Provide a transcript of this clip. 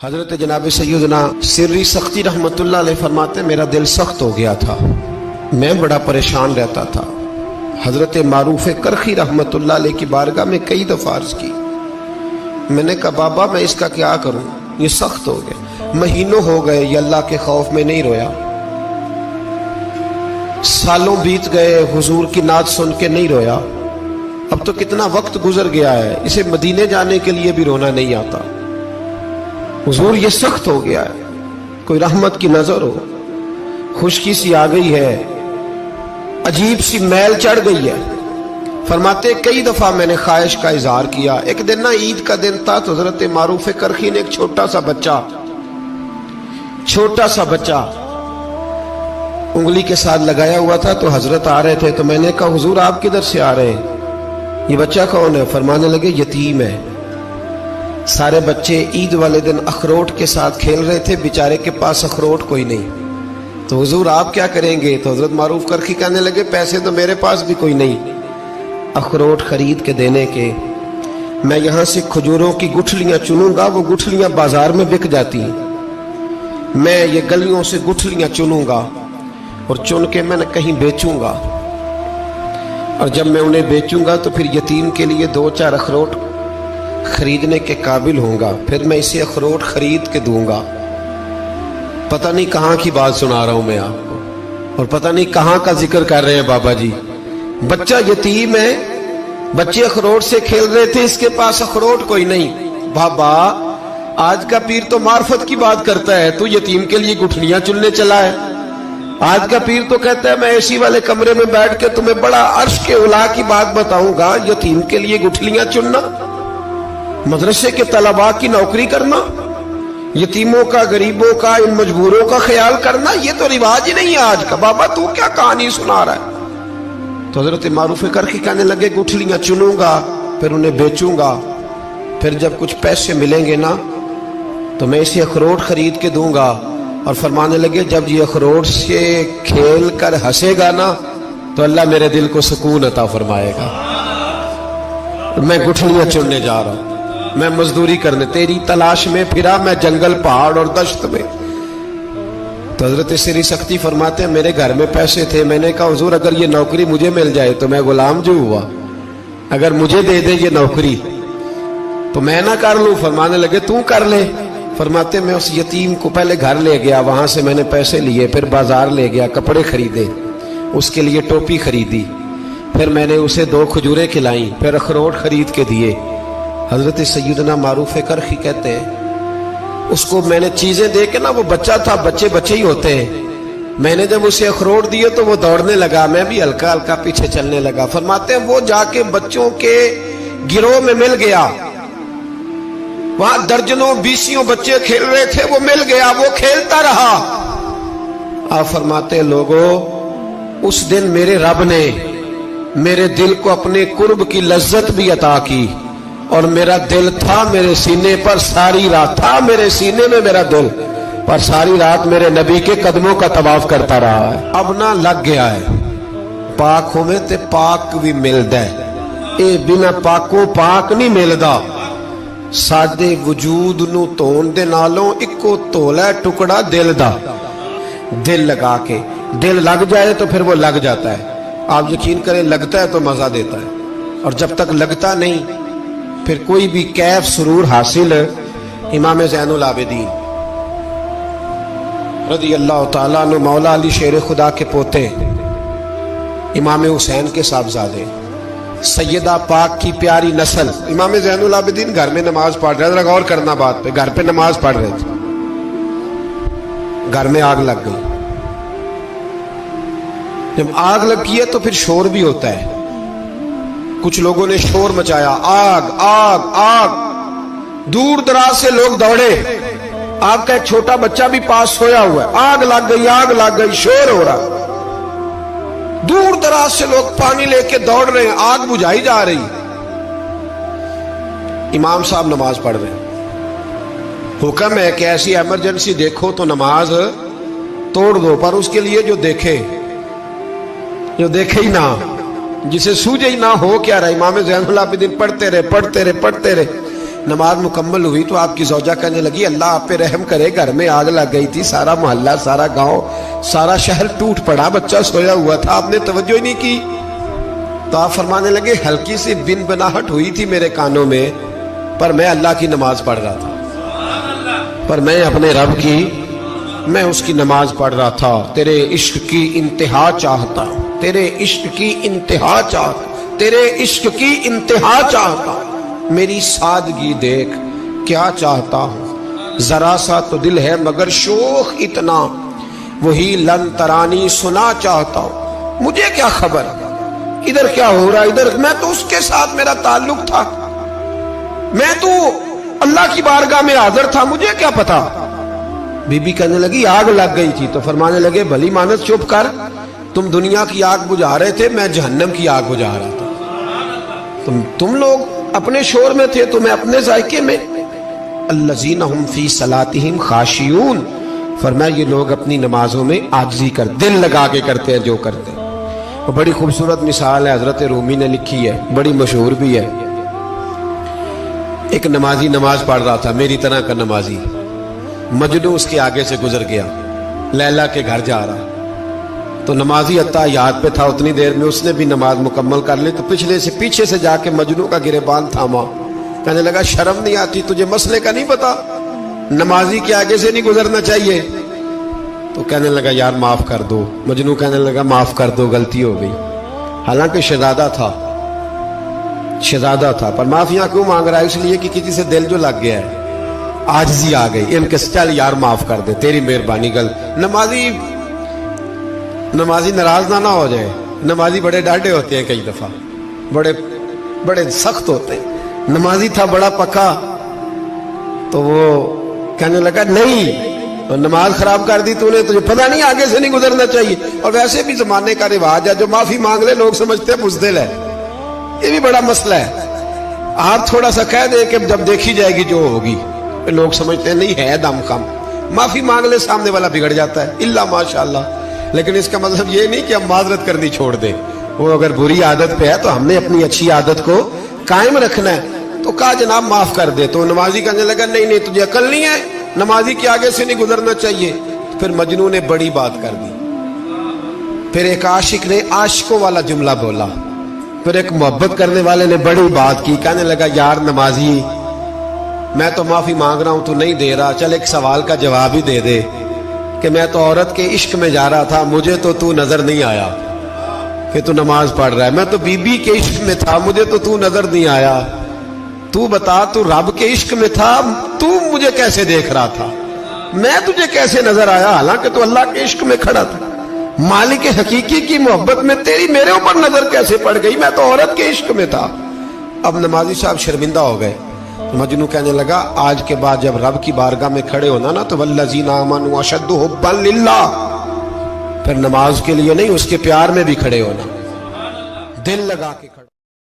حضرت جناب سیدنا سری سختی رحمتullah علیہ فرماتے میرا دل سخت ہو گیا تھا، میں بڑا پریشان رہتا تھا۔ حضرت معروف کرخی رحمتullah علیہ کی بارگاہ میں کئی دفعہ عرض کی، میں نے کہا بابا میں اس کا کیا کروں، یہ سخت ہو گئے، مہینوں ہو گئے یہ اللہ کے خوف میں نہیں رویا، سالوں بیت گئے حضور کی نعت سن کے نہیں رویا، اب تو کتنا وقت گزر گیا ہے، اسے مدینے جانے کے لیے بھی رونا نہیں آتا، حضور یہ سخت ہو گیا ہے، کوئی رحمت کی نظر ہو، خشکی سی آ گئی ہے، عجیب سی میل چڑھ گئی ہے۔ فرماتے کئی دفعہ میں نے خواہش کا اظہار کیا۔ ایک دن نا عید کا دن تھا تو حضرت معروف کرخی نے ایک چھوٹا سا بچہ انگلی کے ساتھ لگایا ہوا تھا، تو حضرت آ رہے تھے، تو میں نے کہا حضور آپ کدھر سے آ رہے ہیں، یہ بچہ کون ہے؟ فرمانے لگے یتیم ہے۔ سارے بچے عید والے دن اخروٹ کے ساتھ کھیل رہے تھے، بیچارے کے پاس اخروٹ کوئی نہیں، تو حضور آپ کیا کریں گے؟ تو حضرت معروف کرخی کہنے لگے پیسے تو میرے پاس بھی کوئی نہیں اخروٹ خرید کے دینے کے، میں یہاں سے کھجوروں کی گٹھلیاں چنوں گا، وہ گٹھلیاں بازار میں بک جاتی ہیں، میں یہ گلیوں سے گٹھلیاں چنوں گا اور چن کے میں کہیں بیچوں گا، اور جب میں انہیں بیچوں گا تو پھر یتیم کے لیے 2-4 اخروٹ خریدنے کے قابل ہوں گا، پھر میں اسے اخروٹ خرید کے دوں گا۔ پتہ نہیں کہاں کی بات سنا رہا ہوں میں آپ کو، اور پتہ نہیں کہاں کا ذکر کر رہے ہیں بابا جی۔ بچہ یتیم ہے، بچے اخروٹ سے کھیل رہے تھے، اس کے پاس اخروٹ کوئی نہیں۔ بابا آج کا پیر تو معرفت کی بات کرتا ہے، تو یتیم کے لیے گٹھلیاں چننے چلا ہے۔ آج کا پیر تو کہتا ہے میں اے سی والے کمرے میں بیٹھ کے تمہیں بڑا عرش کے اعلیٰ کی بات بتاؤں گا، یتیم کے لیے گٹھلیاں چننا، مدرسے کے طلباء کی نوکری کرنا، یتیموں کا، غریبوں کا، ان مجبوروں کا خیال کرنا، یہ تو رواج ہی نہیں ہے آج کا۔ بابا تو کیا کہانی سنا رہا ہے؟ تو حضرت معروف کرخی کہنے لگے گٹھلیاں چنوں گا، پھر انہیں بیچوں گا، پھر جب کچھ پیسے ملیں گے نا تو میں اسے اخروٹ خرید کے دوں گا، اور فرمانے لگے جب یہ اخروٹ سے کھیل کر ہنسے گا نا تو اللہ میرے دل کو سکون عطا فرمائے گا۔ میں گٹھلیاں چننے جا رہا ہوں، میں مزدوری کرنے، تیری تلاش میں پھرا میں جنگل، پہاڑ اور دشت میں۔ تو حضرت سری سختی فرماتے ہیں میرے گھر میں پیسے تھے، میں نے کہا حضور اگر یہ نوکری مجھے مل جائے تو میں غلام جو ہوا، اگر مجھے دے دے یہ نوکری تو میں نہ کر لوں؟ فرمانے لگے تو کر لے۔ فرماتے میں اس یتیم کو پہلے گھر لے گیا، وہاں سے میں نے پیسے لیے، پھر بازار لے گیا، کپڑے خریدے، اس کے لیے ٹوپی خریدی، پھر میں نے اسے 2 کھجوریں کھلائیں، پھر اخروٹ خرید کے دیے۔ حضرت سیدنا معروف کرخی کہتے ہیں اس کو میں نے چیزیں دے کے نا، وہ بچہ تھا، بچے ہی ہوتے ہیں، میں نے جب اسے اخروٹ دیے تو وہ دوڑنے لگا، میں بھی ہلکا ہلکا پیچھے چلنے لگا۔ فرماتے ہیں وہ جا کے بچوں کے گروہ میں مل گیا، وہاں درجنوں 20 بچے کھیل رہے تھے، وہ مل گیا، وہ کھیلتا رہا۔ آپ فرماتے ہیں لوگوں اس دن میرے رب نے میرے دل کو اپنے قرب کی لذت بھی عطا کی، اور میرا دل تھا میرے سینے پر ساری رات، تھا میرے سینے میں میرا دل، پر ساری رات میرے نبی کے قدموں کا طواف کرتا رہا ہے۔ اب نہ لگ گیا ہے، پاک ہوئے تے پاک بھی ملدا ہے، اے بنا پاکوں پاک نہیں ملدا۔ سادے وجود نو تون دے نالوں اکو تولا ہے ٹکڑا دل دا، دل لگا کے، دل لگ جائے تو پھر وہ لگ جاتا ہے۔ آپ یقین کریں لگتا ہے تو مزہ دیتا ہے، اور جب تک لگتا نہیں پھر کوئی بھی کیف سرور حاصل۔ امام زین العابدین رضی اللہ تعالیٰ عنہ مولا علی شیر خدا کے پوتے، امام حسین کے صاحبزادے، سیدہ پاک کی پیاری نسل، امام زین العابدین گھر میں نماز پڑھ رہے تھے، غور کرنا بات پہ، گھر پہ نماز پڑھ رہے تھے، گھر میں آگ لگ گئی۔ جب آگ لگی ہے تو پھر شور بھی ہوتا ہے، کچھ لوگوں نے شور مچایا، آگ آگ آگ، دور دراز سے لوگ دوڑے، آپ کا ایک چھوٹا بچہ بھی پاس سویا ہوا ہے، آگ لگ گئی، شور ہو رہا، دور دراز سے لوگ پانی لے کے دوڑ رہے ہیں، آگ بجھائی جا رہی، امام صاحب نماز پڑھ رہے ہیں، حکم ہے کہ ایسی ایمرجنسی دیکھو تو نماز توڑ دو، پر اس کے لیے جو دیکھے ہی نہ، جسے سوجے ہی نہ ہو کیا رہا۔ امام زین العابدین پڑھتے رہے، نماز مکمل ہوئی تو آپ کی زوجہ کہنے لگی اللہ آپ پہ رحم کرے، گھر میں آگ لگ گئی تھی، سارا محلہ، سارا گاؤں، سارا شہر ٹوٹ پڑا، بچہ سویا ہوا تھا، آپ نے توجہ ہی نہیں کی۔ تو آپ فرمانے لگے ہلکی سی بن بناہٹ ہوئی تھی میرے کانوں میں، پر میں اللہ کی نماز پڑھ رہا تھا، پر میں اپنے رب کی، میں اس کی نماز پڑھ رہا تھا۔ تیرے عشق کی انتہا چاہتا، تیرے عشق کی انتہا چاہتا، تیرے عشق کی انتہا چاہتا، میری سادگی دیکھ کیا چاہتا ہوں، ذرا سا تو دل ہے مگر شوق اتنا، وہی لن ترانی سنا چاہتا ہوں، مجھے کیا خبر ادھر کیا ہو رہا، ادھر میں تو اس کے ساتھ میرا تعلق تھا، میں تو اللہ کی بارگاہ میں حاضر تھا، مجھے کیا پتا۔ بی بی کہنے لگی آگ لگ گئی تھی، تو فرمانے لگے بھلی مانت چپ کر، تم دنیا کی آگ بجھا رہے تھے، میں جہنم کی آگ بجھا رہا تھا، تم لوگ اپنے شور میں تھے تو میں اپنے ذائقے میں۔ الذین ہم فی صلاتہم خاشعون، فرمایا یہ لوگ اپنی نمازوں میں عاجزی کر، دل لگا کے کرتے ہیں جو کرتے ہیں۔ وہ بڑی خوبصورت مثال ہے، حضرت رومی نے لکھی ہے، بڑی مشہور بھی ہے۔ ایک نمازی نماز پڑھ رہا تھا، میری طرح کا نمازی، مجنوں اس کے آگے سے گزر گیا، لیلا کے گھر جا رہا، تو نمازی اتحیات پہ تھا، اتنی دیر میں اس نے بھی نماز مکمل کر لی، تو پیچھے سے جا کے مجنوں کا گریبان تھاما، کہنے لگا شرم نہیں آتی تجھے، مسئلے کا نہیں پتا، نمازی کے آگے سے نہیں گزرنا چاہیے؟ تو کہنے لگا یار معاف کر دو، مجنوں کہنے لگا معاف کر دو، غلطی ہو گئی، حالانکہ شہزادہ تھا، پر معافیاں کیوں مانگ رہا ہے؟ اس لیے کہ کسی سے دل جو لگ گیا ہے، عاجزی آ گئی، ان کے چل یار معاف کر دے، تیری مہربانی، نمازی ناراض نہ ہو جائے، نمازی بڑے ڈاڈے ہوتے ہیں، کئی دفعہ بڑے سخت ہوتے ہیں، نمازی تھا بڑا پکا، تو وہ کہنے لگا نہیں، نماز خراب کر دی تو نے، تجھے پتہ نہیں آگے سے نہیں گزرنا چاہیے، اور ویسے بھی زمانے کا رواج ہے، جو معافی مانگ لے لوگ سمجھتے ہیں بزدل ہے، یہ بھی بڑا مسئلہ ہے۔ آپ تھوڑا سا کہہ دیں کہ جب دیکھی جائے گی جو ہوگی، لوگ سمجھتے ہیں نہیں ہے دم کم، معافی مانگ لے سامنے والا بگڑ جاتا ہے، الا ماشاءاللہ، لیکن اس کا مطلب یہ نہیں کہ ہم معذرت کرنی چھوڑ دیں، وہ اگر بری عادت پہ ہے تو ہم نے اپنی اچھی عادت کو قائم رکھنا ہے، تو کہا جناب معاف کر دے، تو نمازی کہنے لگا نہیں تجھے عقل نہیں ہے، نمازی کے آگے سے نہیں گزرنا چاہیے۔ پھر مجنوں نے بڑی بات کر دی، پھر ایک عاشق نے عاشقوں والا جملہ بولا، پھر ایک محبت کرنے والے نے بڑی بات کی، کہنے لگا یار نمازی میں تو معافی مانگ رہا ہوں تو نہیں دے رہا، چل ایک سوال کا جواب ہی دے دے کہ میں تو عورت کے عشق میں جا رہا تھا، مجھے تو نظر نہیں آیا کہ تو نماز پڑھ رہا ہے، میں تو بی بی کے عشق میں تھا، مجھے تو نظر نہیں آیا، تو بتا تو رب کے عشق میں تھا، تو مجھے کیسے دیکھ رہا تھا، میں تجھے کیسے نظر آیا، حالانکہ تو اللہ کے عشق میں کھڑا تھا، مالک حقیقی کی محبت میں تیری میرے اوپر نظر کیسے پڑ گئی، میں تو عورت کے عشق میں تھا۔ اب نمازی صاحب شرمندہ ہو گئے، مجنوں کہنے لگا آج کے بعد جب رب کی بارگاہ میں کھڑے ہونا نا تو والذین آمنوا اشد حبا للہ، پھر نماز کے لیے نہیں، اس کے پیار میں بھی کھڑے ہونا، دل لگا کے کھڑے